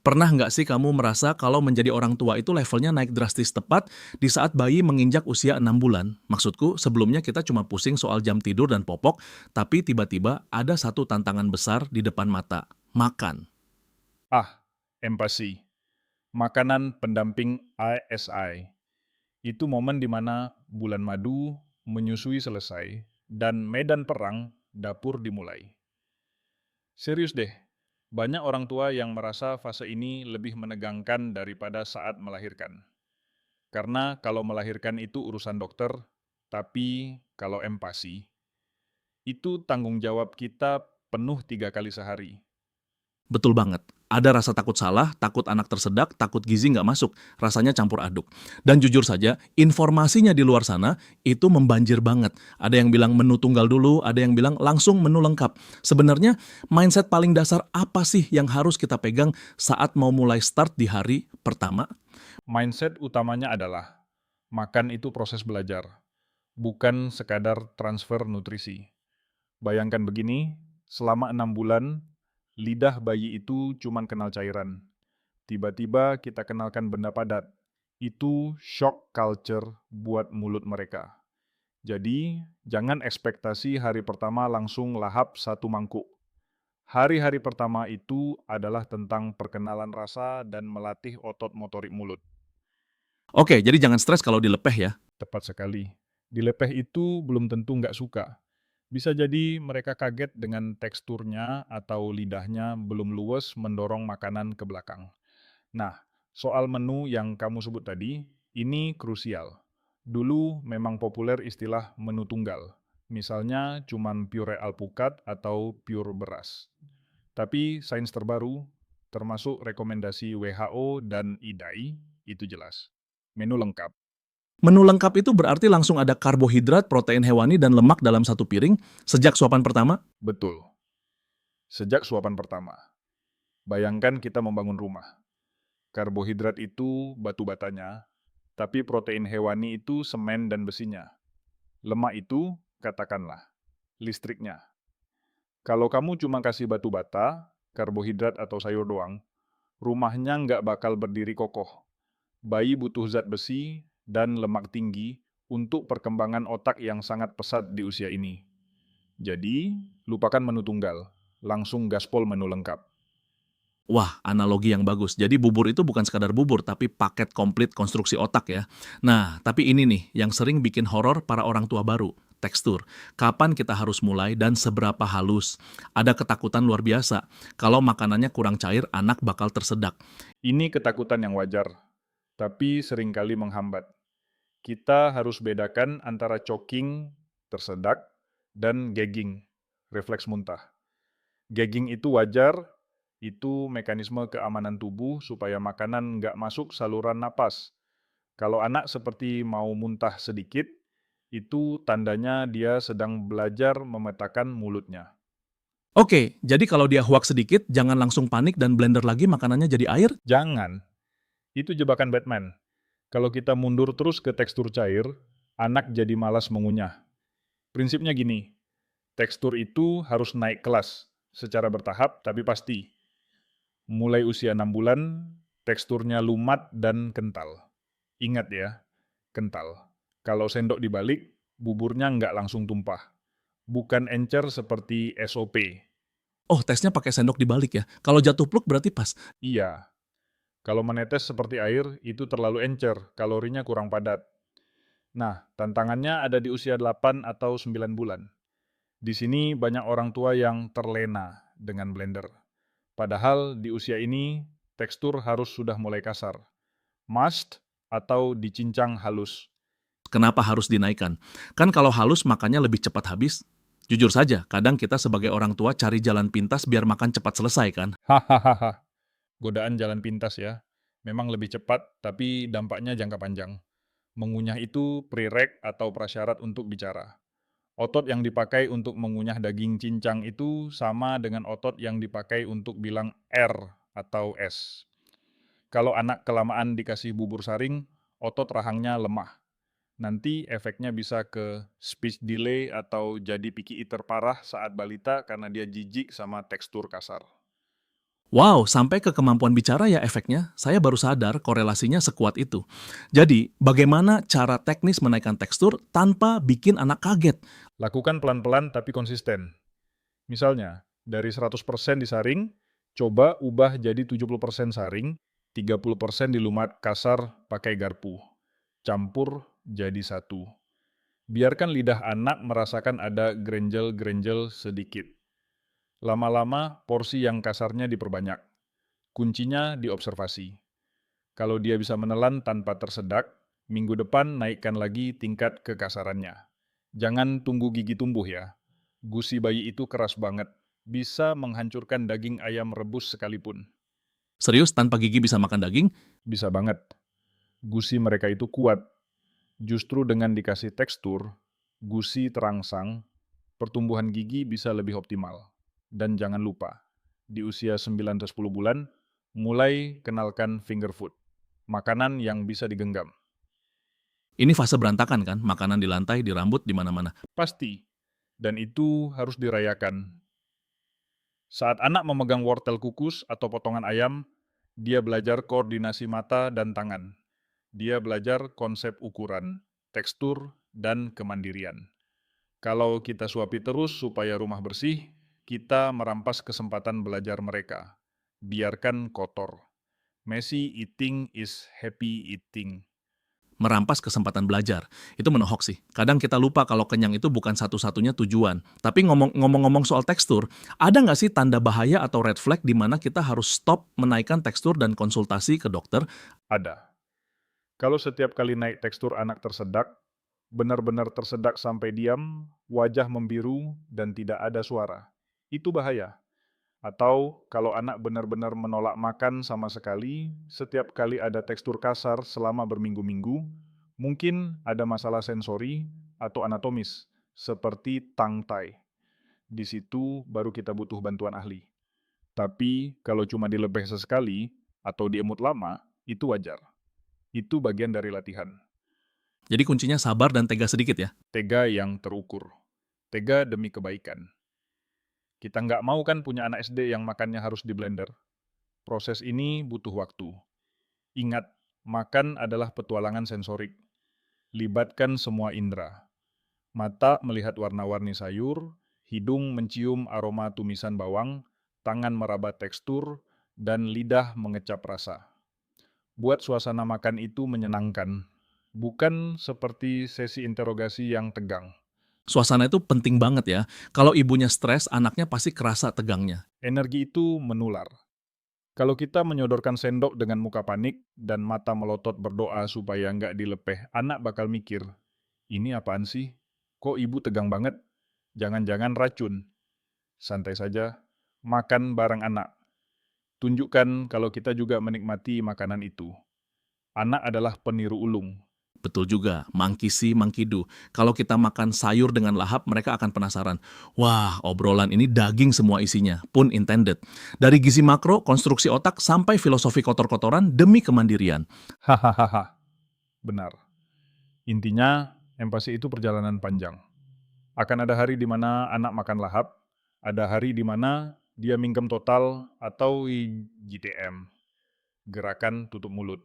Pernah nggak sih kamu merasa kalau menjadi orang tua itu levelnya naik drastis tepat di saat bayi menginjak usia 6 bulan? Maksudku, sebelumnya kita cuma pusing soal jam tidur dan popok, tapi tiba-tiba ada satu tantangan besar di depan mata, makan. Empati. Makanan pendamping ASI. Itu momen di mana bulan madu menyusui selesai dan medan perang dapur dimulai. Serius deh, banyak orang tua yang merasa fase ini lebih menegangkan daripada saat melahirkan. Karena kalau melahirkan itu urusan dokter, tapi kalau empati, itu tanggung jawab kita penuh 3 kali sehari. Betul banget. Ada rasa takut salah, takut anak tersedak, takut gizi nggak masuk. Rasanya campur aduk. Dan jujur saja, informasinya di luar sana itu membanjir banget. Ada yang bilang menu tunggal dulu, ada yang bilang langsung menu lengkap. Sebenarnya, mindset paling dasar apa sih yang harus kita pegang saat mau mulai start di hari pertama? Mindset utamanya adalah, makan itu proses belajar, bukan sekadar transfer nutrisi. Bayangkan begini, selama 6 bulan, lidah bayi itu cuma kenal cairan. Tiba-tiba kita kenalkan benda padat. Itu shock culture buat mulut mereka. Jadi, jangan ekspektasi hari pertama langsung lahap satu mangkuk. Hari-hari pertama itu adalah tentang perkenalan rasa dan melatih otot motorik mulut. Oke, jadi jangan stres kalau dilepeh ya. Tepat sekali. Dilepeh itu belum tentu nggak suka. Bisa jadi mereka kaget dengan teksturnya atau lidahnya belum luwes mendorong makanan ke belakang. Nah, soal menu yang kamu sebut tadi, ini krusial. Dulu memang populer istilah menu tunggal. Misalnya cuman pure alpukat atau pure beras. Tapi sains terbaru, termasuk rekomendasi WHO dan IDAI, itu jelas. Menu lengkap. Menu lengkap itu berarti langsung ada karbohidrat, protein hewani, dan lemak dalam satu piring sejak suapan pertama? Betul. Sejak suapan pertama. Bayangkan kita membangun rumah. Karbohidrat itu batu batanya, tapi protein hewani itu semen dan besinya. Lemak itu, katakanlah, listriknya. Kalau kamu cuma kasih batu bata, karbohidrat atau sayur doang, rumahnya nggak bakal berdiri kokoh. Bayi butuh zat besi dan lemak tinggi untuk perkembangan otak yang sangat pesat di usia ini. Jadi, lupakan menu tunggal, langsung gaspol menu lengkap. Wah, analogi yang bagus. Jadi bubur itu bukan sekadar bubur, tapi paket komplit konstruksi otak ya. Nah, tapi ini nih yang sering bikin horor para orang tua baru. Tekstur. Kapan kita harus mulai dan seberapa halus? Ada ketakutan luar biasa. Kalau makanannya kurang cair, anak bakal tersedak. Ini ketakutan yang wajar, tapi seringkali menghambat. Kita harus bedakan antara choking, tersedak, dan gagging, refleks muntah. Gagging itu wajar, itu mekanisme keamanan tubuh supaya makanan nggak masuk saluran napas. Kalau anak seperti mau muntah sedikit, itu tandanya dia sedang belajar memetakan mulutnya. Oke, jadi kalau dia huak sedikit, jangan langsung panik dan blender lagi makanannya jadi air. Jangan, itu jebakan Batman. Kalau kita mundur terus ke tekstur cair, anak jadi malas mengunyah. Prinsipnya gini, tekstur itu harus naik kelas, secara bertahap tapi pasti. Mulai usia 6 bulan, teksturnya lumat dan kental. Ingat ya, kental. Kalau sendok dibalik, buburnya nggak langsung tumpah. Bukan encer seperti SOP. Oh, tesnya pakai sendok dibalik ya. Kalau jatuh pluk berarti pas. Iya, kalau menetes seperti air, itu terlalu encer, kalorinya kurang padat. Nah, tantangannya ada di usia 8 atau 9 bulan. Di sini banyak orang tua yang terlena dengan blender. Padahal di usia ini, tekstur harus sudah mulai kasar. Must atau dicincang halus. Kenapa harus dinaikkan? Kan kalau halus makannya lebih cepat habis. Jujur saja, kadang kita sebagai orang tua cari jalan pintas biar makan cepat selesai kan. Hahaha. Godaan jalan pintas ya. Memang lebih cepat, tapi dampaknya jangka panjang. Mengunyah itu prereq atau prasyarat untuk bicara. Otot yang dipakai untuk mengunyah daging cincang itu sama dengan otot yang dipakai untuk bilang R atau S. Kalau anak kelamaan dikasih bubur saring, otot rahangnya lemah. Nanti efeknya bisa ke speech delay atau jadi picky eater parah saat balita karena dia jijik sama tekstur kasar. Wow, sampai ke kemampuan bicara ya efeknya. Saya baru sadar korelasinya sekuat itu. Jadi, bagaimana cara teknis menaikkan tekstur tanpa bikin anak kaget? Lakukan pelan-pelan tapi konsisten. Misalnya, dari 100% disaring, coba ubah jadi 70% saring, 30% dilumat kasar pakai garpu. Campur jadi satu. Biarkan lidah anak merasakan ada grenjel-grenjel sedikit. Lama-lama, porsi yang kasarnya diperbanyak. Kuncinya di observasi. Kalau dia bisa menelan tanpa tersedak, minggu depan naikkan lagi tingkat kekasarannya. Jangan tunggu gigi tumbuh ya. Gusi bayi itu keras banget. Bisa menghancurkan daging ayam rebus sekalipun. Serius, tanpa gigi bisa makan daging? Bisa banget. Gusi mereka itu kuat. Justru dengan dikasih tekstur, gusi terangsang, pertumbuhan gigi bisa lebih optimal. Dan jangan lupa, di usia 9-10 bulan, mulai kenalkan finger food. Makanan yang bisa digenggam. Ini fase berantakan kan? Makanan di lantai, di rambut, di mana-mana. Pasti. Dan itu harus dirayakan. Saat anak memegang wortel kukus atau potongan ayam, dia belajar koordinasi mata dan tangan. Dia belajar konsep ukuran, tekstur, dan kemandirian. Kalau kita suapi terus supaya rumah bersih, kita merampas kesempatan belajar mereka. Biarkan kotor. Messy eating is happy eating. Merampas kesempatan belajar. Itu menohok sih. Kadang kita lupa kalau kenyang itu bukan satu-satunya tujuan. Tapi ngomong-ngomong soal tekstur, ada nggak sih tanda bahaya atau red flag di mana kita harus stop menaikkan tekstur dan konsultasi ke dokter? Ada. Kalau setiap kali naik tekstur anak tersedak, benar-benar tersedak sampai diam, wajah membiru, dan tidak ada suara. Itu bahaya. Atau kalau anak benar-benar menolak makan sama sekali, setiap kali ada tekstur kasar selama berminggu-minggu, mungkin ada masalah sensori atau anatomis, seperti tongue tie. Di situ baru kita butuh bantuan ahli. Tapi kalau cuma dilebeh sesekali atau diemut lama, itu wajar. Itu bagian dari latihan. Jadi kuncinya sabar dan tega sedikit ya. Tega yang terukur. Tega demi kebaikan. Kita nggak mau kan punya anak SD yang makannya harus di blender. Proses ini butuh waktu. Ingat, makan adalah petualangan sensorik. Libatkan semua indera. Mata melihat warna-warni sayur, hidung mencium aroma tumisan bawang, tangan meraba tekstur, dan lidah mengecap rasa. Buat suasana makan itu menyenangkan, bukan seperti sesi interogasi yang tegang. Suasana itu penting banget ya. Kalau ibunya stres, anaknya pasti kerasa tegangnya. Energi itu menular. Kalau kita menyodorkan sendok dengan muka panik dan mata melotot berdoa supaya nggak dilepeh, anak bakal mikir, ini apaan sih? Kok ibu tegang banget? Jangan-jangan racun. Santai saja, makan bareng anak. Tunjukkan kalau kita juga menikmati makanan itu. Anak adalah peniru ulung. Betul juga, monkey see, monkey do. Kalau kita makan sayur dengan lahap, mereka akan penasaran. Wah, obrolan ini daging semua isinya, pun intended. Dari gizi makro, konstruksi otak, sampai filosofi kotor-kotoran demi kemandirian. Hahaha, benar. Intinya, empati itu perjalanan panjang. Akan ada hari di mana anak makan lahap, ada hari di mana dia mingkem total atau GTM, gerakan tutup mulut.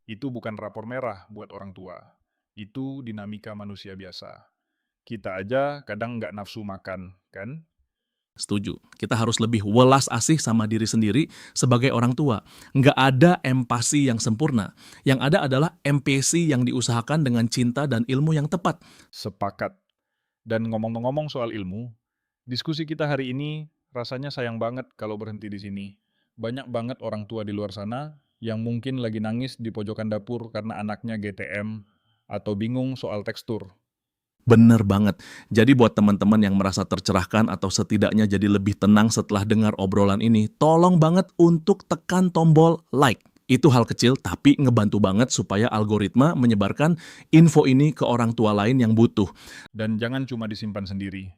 Itu bukan rapor merah buat orang tua. Itu dinamika manusia biasa. Kita aja kadang nggak nafsu makan, kan? Setuju, kita harus lebih welas asih sama diri sendiri sebagai orang tua. Nggak ada empati yang sempurna. Yang ada adalah empati yang diusahakan dengan cinta dan ilmu yang tepat. Sepakat. Dan ngomong-ngomong soal ilmu, diskusi kita hari ini rasanya sayang banget kalau berhenti di sini. Banyak banget orang tua di luar sana yang mungkin lagi nangis di pojokan dapur karena anaknya GTM atau bingung soal tekstur. Bener banget. Jadi buat teman-teman yang merasa tercerahkan atau setidaknya jadi lebih tenang setelah dengar obrolan ini, tolong banget untuk tekan tombol like. Itu hal kecil tapi ngebantu banget supaya algoritma menyebarkan info ini ke orang tua lain yang butuh. Dan jangan cuma disimpan sendiri.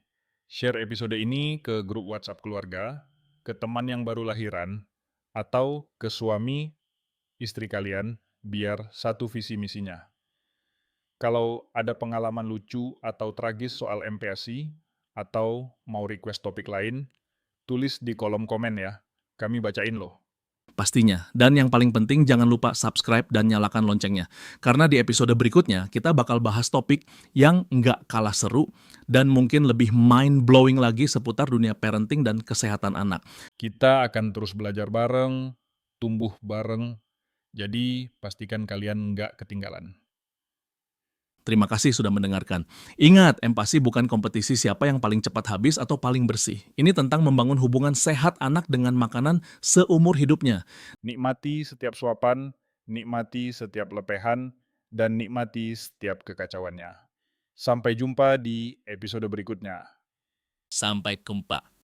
Share episode ini ke grup WhatsApp keluarga, ke teman yang baru lahiran, atau ke suami, istri kalian, biar satu visi misinya. Kalau ada pengalaman lucu atau tragis soal MPASI, atau mau request topik lain, tulis di kolom komen ya. Kami bacain loh. Pastinya. Dan yang paling penting jangan lupa subscribe dan nyalakan loncengnya. Karena di episode berikutnya kita bakal bahas topik yang nggak kalah seru dan mungkin lebih mind-blowing lagi seputar dunia parenting dan kesehatan anak. Kita akan terus belajar bareng, tumbuh bareng, jadi pastikan kalian nggak ketinggalan. Terima kasih sudah mendengarkan. Ingat, empati bukan kompetisi siapa yang paling cepat habis atau paling bersih. Ini tentang membangun hubungan sehat anak dengan makanan seumur hidupnya. Nikmati setiap suapan, nikmati setiap lepehan, dan nikmati setiap kekacauannya. Sampai jumpa di episode berikutnya. Sampai jumpa.